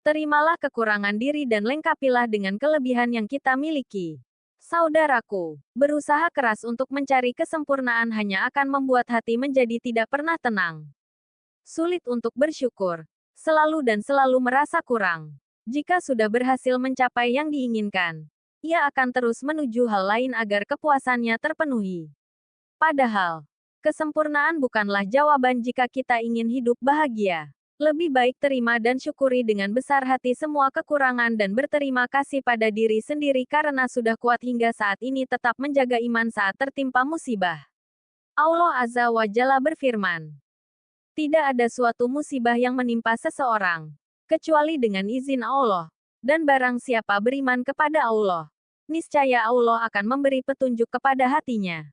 Terimalah kekurangan diri dan lengkapilah dengan kelebihan yang kita miliki. Saudaraku, berusaha keras untuk mencari kesempurnaan hanya akan membuat hati menjadi tidak pernah tenang. Sulit untuk bersyukur. Selalu dan selalu merasa kurang. Jika sudah berhasil mencapai yang diinginkan, ia akan terus menuju hal lain agar kepuasannya terpenuhi. Padahal, kesempurnaan bukanlah jawaban jika kita ingin hidup bahagia. Lebih baik terima dan syukuri dengan besar hati semua kekurangan dan berterima kasih pada diri sendiri karena sudah kuat hingga saat ini tetap menjaga iman saat tertimpa musibah. Allah Azza wa Jalla berfirman, tidak ada suatu musibah yang menimpa seseorang, kecuali dengan izin Allah. Dan barang siapa beriman kepada Allah, niscaya Allah akan memberi petunjuk kepada hatinya.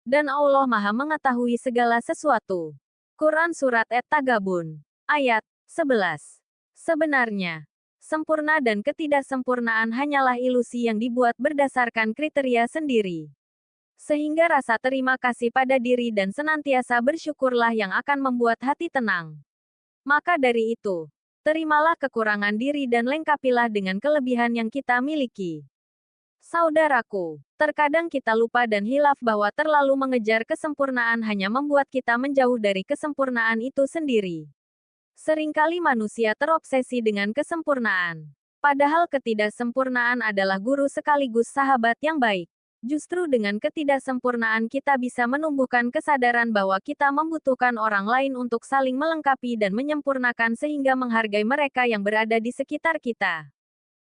Dan Allah Maha mengetahui segala sesuatu. Quran Surat At-Tagabun, ayat 11. Sebenarnya, sempurna dan ketidaksempurnaan hanyalah ilusi yang dibuat berdasarkan kriteria sendiri. Sehingga rasa terima kasih pada diri dan senantiasa bersyukurlah yang akan membuat hati tenang. Maka dari itu, terimalah kekurangan diri dan lengkapilah dengan kelebihan yang kita miliki. Saudaraku, terkadang kita lupa dan hilaf bahwa terlalu mengejar kesempurnaan hanya membuat kita menjauh dari kesempurnaan itu sendiri. Seringkali manusia terobsesi dengan kesempurnaan. Padahal ketidaksempurnaan adalah guru sekaligus sahabat yang baik. Justru dengan ketidaksempurnaan kita bisa menumbuhkan kesadaran bahwa kita membutuhkan orang lain untuk saling melengkapi dan menyempurnakan sehingga menghargai mereka yang berada di sekitar kita.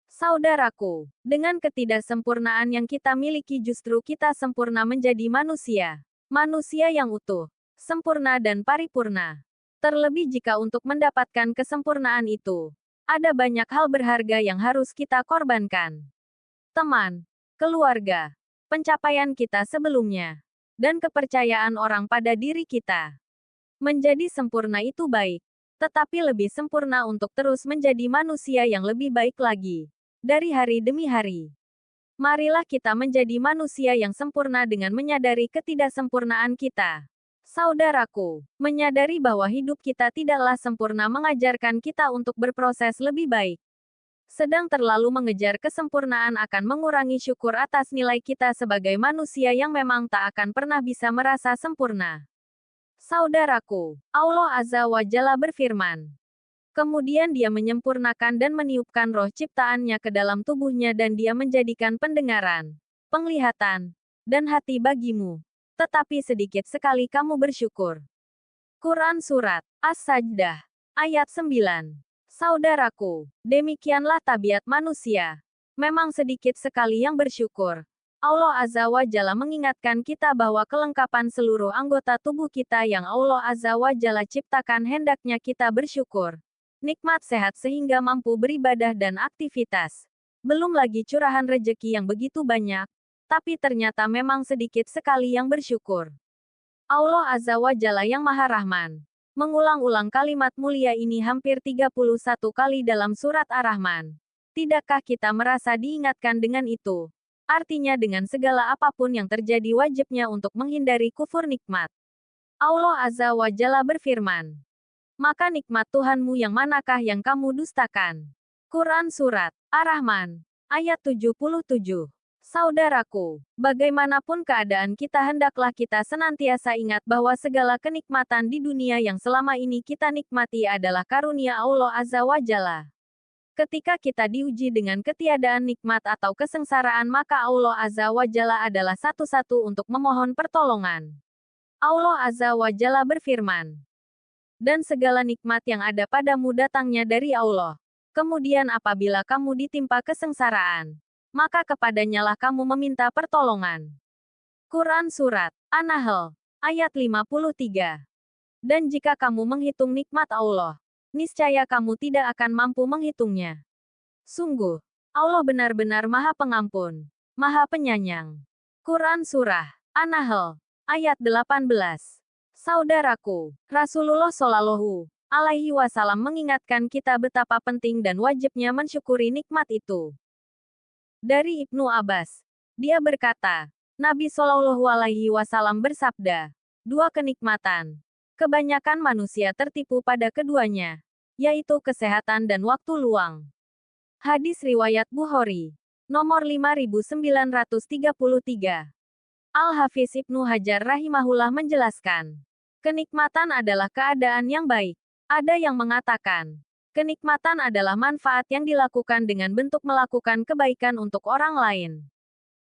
Saudaraku, dengan ketidaksempurnaan yang kita miliki justru kita sempurna menjadi manusia. Manusia yang utuh, sempurna dan paripurna. Terlebih jika untuk mendapatkan kesempurnaan itu, ada banyak hal berharga yang harus kita korbankan. Teman, keluarga, pencapaian kita sebelumnya, dan kepercayaan orang pada diri kita. Menjadi sempurna itu baik, tetapi lebih sempurna untuk terus menjadi manusia yang lebih baik lagi. Dari hari demi hari. Marilah kita menjadi manusia yang sempurna dengan menyadari ketidaksempurnaan kita. Saudaraku, menyadari bahwa hidup kita tidaklah sempurna mengajarkan kita untuk berproses lebih baik. Sedang terlalu mengejar kesempurnaan akan mengurangi syukur atas nilai kita sebagai manusia yang memang tak akan pernah bisa merasa sempurna. Saudaraku, Allah Azza wa Jalla berfirman, kemudian dia menyempurnakan dan meniupkan roh ciptaannya ke dalam tubuhnya dan dia menjadikan pendengaran, penglihatan, dan hati bagimu. Tetapi sedikit sekali kamu bersyukur. Quran Surat As-Sajdah, ayat 9. Saudaraku, demikianlah tabiat manusia. Memang sedikit sekali yang bersyukur. Allah Azza wa Jalla mengingatkan kita bahwa kelengkapan seluruh anggota tubuh kita yang Allah Azza wa Jalla ciptakan hendaknya kita bersyukur. Nikmat sehat sehingga mampu beribadah dan aktivitas. Belum lagi curahan rejeki yang begitu banyak, tapi ternyata memang sedikit sekali yang bersyukur. Allah Azza wa Jalla yang Maha Rahman mengulang-ulang kalimat mulia ini hampir 31 kali dalam surat Ar-Rahman. Tidakkah kita merasa diingatkan dengan itu? Artinya dengan segala apapun yang terjadi wajibnya untuk menghindari kufur nikmat. Allah Azza wa Jalla berfirman, maka nikmat Tuhanmu yang manakah yang kamu dustakan? Quran Surat Ar-Rahman, ayat 77. Saudaraku, bagaimanapun keadaan kita hendaklah kita senantiasa ingat bahwa segala kenikmatan di dunia yang selama ini kita nikmati adalah karunia Allah Azza wa Jalla. Ketika kita diuji dengan ketiadaan nikmat atau kesengsaraan maka Allah Azza wa Jalla adalah satu-satu untuk memohon pertolongan. Allah Azza wa Jalla berfirman, dan segala nikmat yang ada padamu datangnya dari Allah. Kemudian apabila kamu ditimpa kesengsaraan, maka kepadanyalah kamu meminta pertolongan. Quran Surat An-Nahl, ayat 53. Dan jika kamu menghitung nikmat Allah, niscaya kamu tidak akan mampu menghitungnya. Sungguh, Allah benar-benar Maha Pengampun, Maha Penyayang. Quran Surah An-Nahl, ayat 18. Saudaraku, Rasulullah Shallallahu Alaihi Wasallam mengingatkan kita betapa penting dan wajibnya mensyukuri nikmat itu. Dari Ibnu Abbas, dia berkata, Nabi Shallallahu Alaihi Wasallam bersabda, dua kenikmatan. Kebanyakan manusia tertipu pada keduanya, yaitu kesehatan dan waktu luang. Hadis riwayat Bukhari. Nomor 5933. Al-Hafiz Ibnu Hajar rahimahullah menjelaskan, kenikmatan adalah keadaan yang baik. Ada yang mengatakan, kenikmatan adalah manfaat yang dilakukan dengan bentuk melakukan kebaikan untuk orang lain.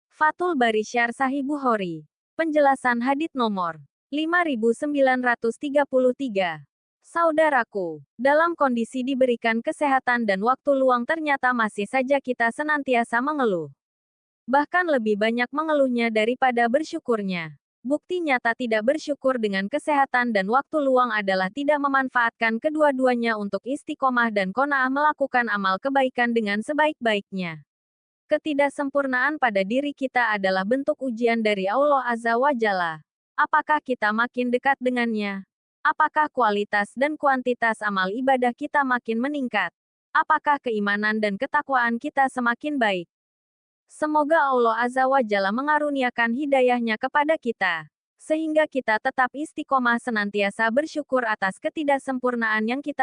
Fathul Bari Syarh Sahih Bukhari. Penjelasan hadits nomor 5933. Saudaraku, dalam kondisi diberikan kesehatan dan waktu luang ternyata masih saja kita senantiasa mengeluh. Bahkan lebih banyak mengeluhnya daripada bersyukurnya. Bukti nyata tidak bersyukur dengan kesehatan dan waktu luang adalah tidak memanfaatkan kedua-duanya untuk istiqomah dan qanaah melakukan amal kebaikan dengan sebaik-baiknya. Ketidaksempurnaan pada diri kita adalah bentuk ujian dari Allah Azza wa Jalla. Apakah kita makin dekat dengannya? Apakah kualitas dan kuantitas amal ibadah kita makin meningkat? Apakah keimanan dan ketakwaan kita semakin baik? Semoga Allah Azza wa Jalla mengaruniakan hidayahnya kepada kita, sehingga kita tetap istiqomah senantiasa bersyukur atas ketidaksempurnaan yang kita